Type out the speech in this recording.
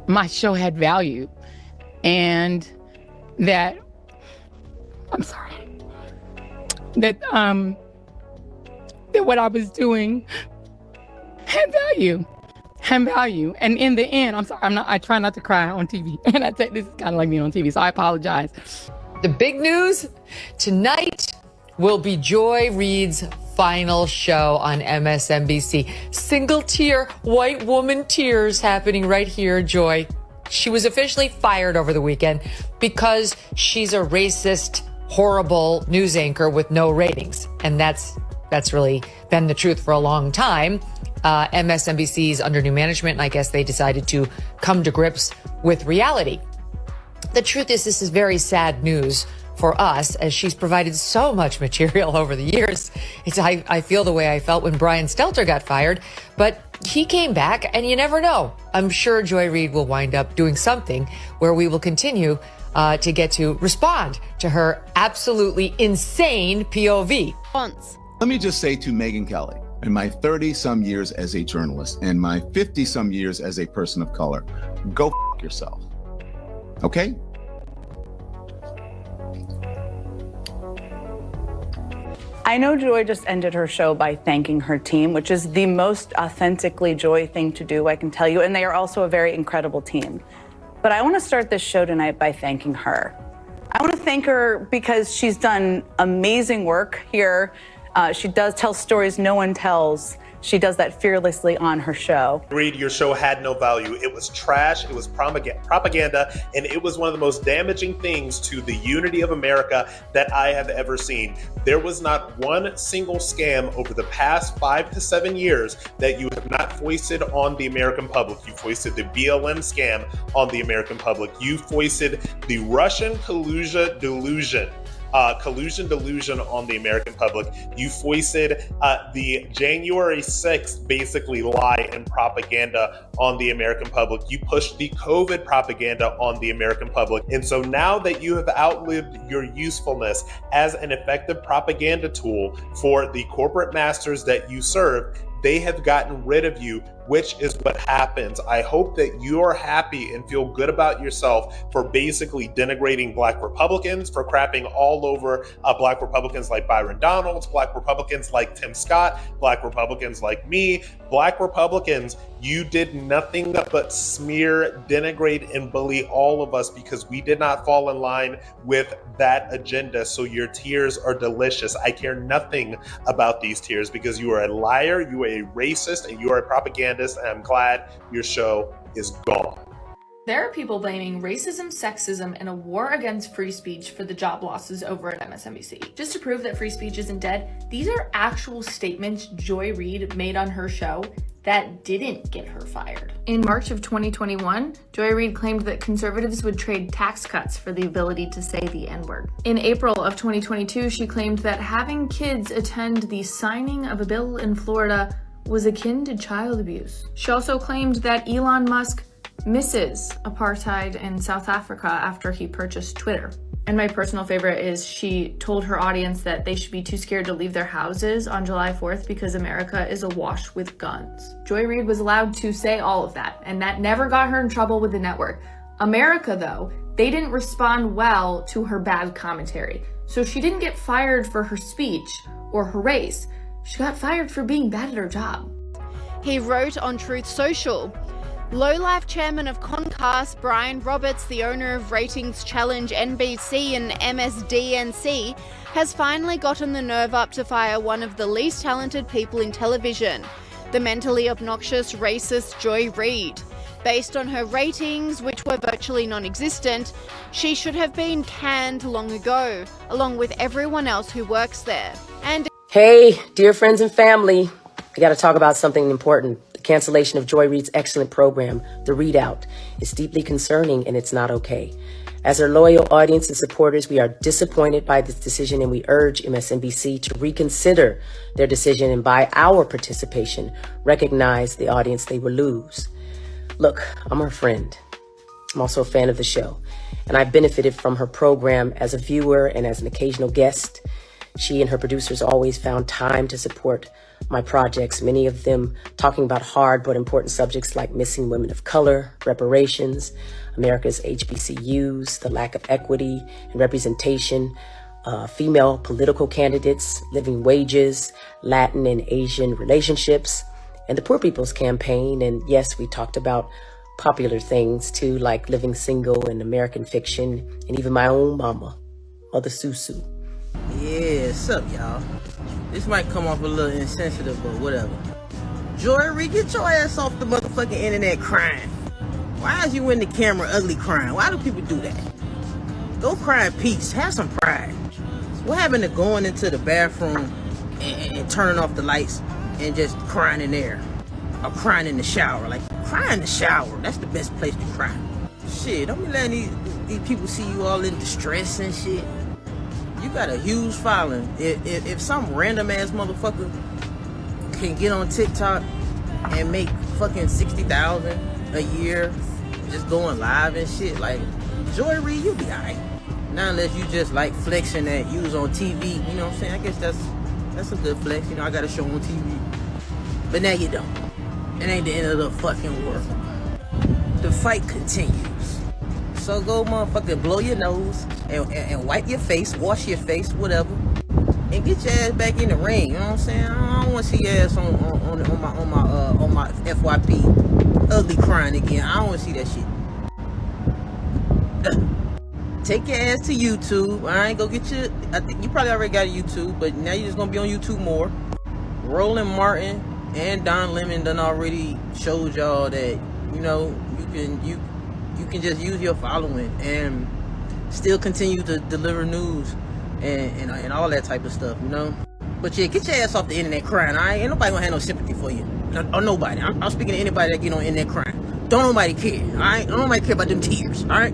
my show had value, and that that what I was doing had value. And in the end, I try not to cry on TV. And I think this is kind of like me on TV, so I apologize. The big news tonight will be Joy Reid's final show on MSNBC. Single tear, white woman tears happening right here, Joy. She was officially fired over the weekend because she's a racist, horrible news anchor with no ratings. And that's really been the truth for a long time. MSNBC's under new management, and I guess they decided to come to grips with reality. The truth is, this is very sad news for us, as she's provided so much material over the years. I feel the way I felt when Brian Stelter got fired, but he came back, and you never know. I'm sure Joy Reid will wind up doing something where we will continue to get to respond to her absolutely insane POV. Let me just say to Megyn Kelly, in my 30-some years as a journalist and my 50-some years as a person of color, go f*** yourself. Okay? I know Joy just ended her show by thanking her team, which is the most authentically Joy thing to do, I can tell you, and they are also a very incredible team. But I want to start this show tonight by thanking her. I want to thank her because she's done amazing work here. She does tell stories no one tells. She does that fearlessly on her show. Reid, your show had no value. It was trash, it was propaganda, and it was one of the most damaging things to the unity of America that I have ever seen. There was not one single scam over the past 5 to 7 years that you have not foisted on the American public. You foisted the BLM scam on the American public. You foisted the Russian collusion delusion on the American public. You foisted the January 6th basically lie and propaganda on the American public. You pushed the COVID propaganda on the American public. And so now that you have outlived your usefulness as an effective propaganda tool for the corporate masters that you serve, they have gotten rid of you, which is what happens. I hope that you are happy and feel good about yourself for basically denigrating Black Republicans, for crapping all over Black Republicans like Byron Donalds, Black Republicans like Tim Scott, Black Republicans like me. Black Republicans, you did nothing but smear, denigrate, and bully all of us because we did not fall in line with that agenda. So your tears are delicious. I care nothing about these tears because you are a liar, you are a racist, and you are a propagandist, and I'm glad your show is gone. There are people blaming racism, sexism, and a war against free speech for the job losses over at MSNBC. Just to prove that free speech isn't dead, these are actual statements Joy Reid made on her show that didn't get her fired. In March of 2021, Joy Reid claimed that conservatives would trade tax cuts for the ability to say the N-word. In April of 2022, she claimed that having kids attend the signing of a bill in Florida was akin to child abuse. She also claimed that Elon Musk misses apartheid in South Africa after he purchased Twitter. And my personal favorite is she told her audience that they should be too scared to leave their houses on July 4th because America is awash with guns. Joy Reid was allowed to say all of that, and that never got her in trouble with the network. America, though, they didn't respond well to her bad commentary. So she didn't get fired for her speech or her race. She got fired for being bad at her job. He wrote on Truth Social, Low-life chairman of Comcast, Brian Roberts, the owner of Ratings Challenge NBC and MSDNC, has finally gotten the nerve up to fire one of the least talented people in television, the mentally obnoxious, racist Joy Reid. Based on her ratings, which were virtually non-existent, she should have been canned long ago, along with everyone else who works there. And hey, dear friends and family, I got to talk about something important. The cancellation of Joy Reid's excellent program, The Readout, is deeply concerning and it's not okay. As her loyal audience and supporters, we are disappointed by this decision and we urge MSNBC to reconsider their decision and by our participation, recognize the audience they will lose. Look, I'm her friend. I'm also a fan of the show, and I benefited from her program as a viewer and as an occasional guest. She and her producers always found time to support my projects, many of them talking about hard but important subjects like missing women of color, reparations, America's HBCUs, the lack of equity and representation, female political candidates, living wages, Latin and Asian relationships, and the Poor People's Campaign. And yes, we talked about popular things too, like living single and American fiction, and even my own mama, Mother Susu. Yeah, what's up, y'all? This might come off a little insensitive, but whatever. Joy Reid, get your ass off the motherfucking internet crying. Why is you in the camera ugly crying? Why do people do that? Go cry in peace. Have some pride. What happened to going into the bathroom and turning off the lights and just crying in there? Or crying in the shower? Like, cry in the shower. That's the best place to cry. Shit, don't be letting these people see you all in distress and shit. You got a huge following. If some random ass motherfucker can get on TikTok and make fucking 60,000 a year just going live and shit, like, Joy Reid, you be alright. Not unless you just like flexing that you was on TV, you know what I'm saying? I guess that's a good flex, you know, I got a show on TV. But now you don't. It ain't the end of the fucking world. The fight continues. So go motherfucking blow your nose and wipe your face, wash your face, whatever, and get your ass back in the ring. You know what I'm saying? I don't want to see your ass on my FYP ugly crying again. I don't want to see that shit. Take your ass to YouTube. I ain't go get your. I think you probably already got a YouTube, but now you're just gonna be on YouTube more. Roland Martin and Don Lemon done already showed y'all that, you know, you can just use your following and still continue to deliver news and all that type of stuff, you know. But yeah, get your ass off the internet crying. Ain't nobody gonna have no sympathy for you, or nobody. I'm speaking to anybody that get on the internet crying. Don't nobody care. Don't nobody care about them tears. All right.